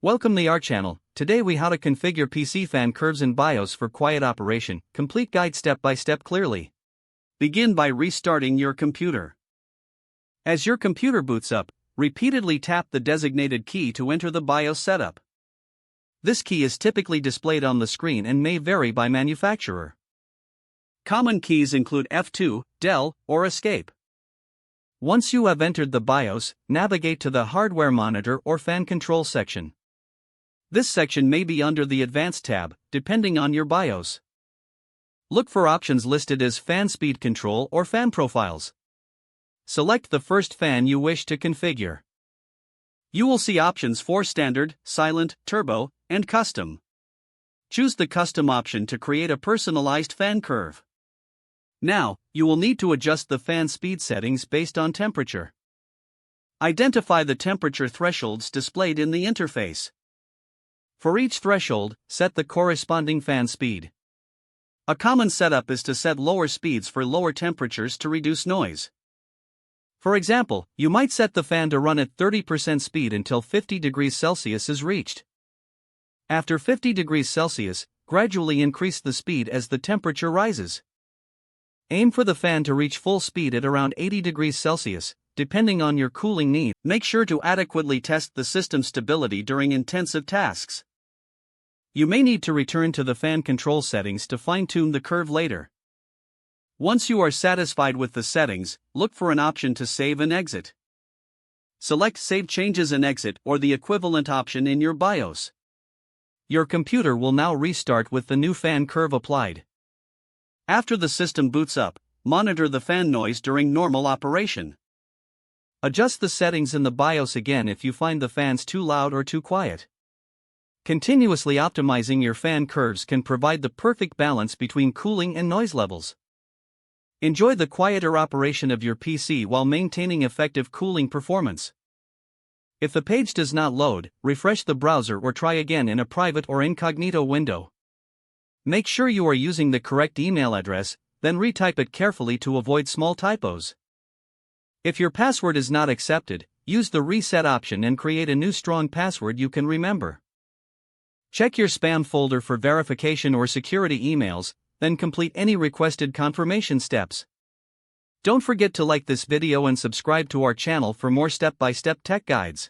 Welcome to our channel. Today we how to configure PC fan curves in BIOS for quiet operation. Complete guide step by step clearly. Begin by restarting your computer. As your computer boots up, repeatedly tap the designated key to enter the BIOS setup. This key is typically displayed on the screen and may vary by manufacturer. Common keys include F2, Del, or Escape. Once you have entered the BIOS, navigate to the Hardware Monitor or Fan Control section. This section may be under the Advanced tab, depending on your BIOS. Look for options listed as Fan Speed Control or Fan Profiles. Select the first fan you wish to configure. You will see options for Standard, Silent, Turbo, and Custom. Choose the Custom option to create a personalized fan curve. Now, you will need to adjust the fan speed settings based on temperature. Identify the temperature thresholds displayed in the interface. For each threshold, set the corresponding fan speed. A common setup is to set lower speeds for lower temperatures to reduce noise. For example, you might set the fan to run at 30% speed until 50 degrees Celsius is reached. After 50 degrees Celsius, gradually increase the speed as the temperature rises. Aim for the fan to reach full speed at around 80 degrees Celsius, depending on your cooling need. Make sure to adequately test the system stability during intensive tasks. You may need to return to the fan control settings to fine-tune the curve later. Once you are satisfied with the settings, look for an option to save and exit. Select Save Changes and Exit or the equivalent option in your BIOS. Your computer will now restart with the new fan curve applied. After the system boots up, monitor the fan noise during normal operation. Adjust the settings in the BIOS again if you find the fans too loud or too quiet. Continuously optimizing your fan curves can provide the perfect balance between cooling and noise levels. Enjoy the quieter operation of your PC while maintaining effective cooling performance. If the page does not load, refresh the browser or try again in a private or incognito window. Make sure you are using the correct email address, then retype it carefully to avoid small typos. If your password is not accepted, use the reset option and create a new strong password you can remember. Check your spam folder for verification or security emails, then complete any requested confirmation steps. Don't forget to like this video and subscribe to our channel for more step-by-step tech guides.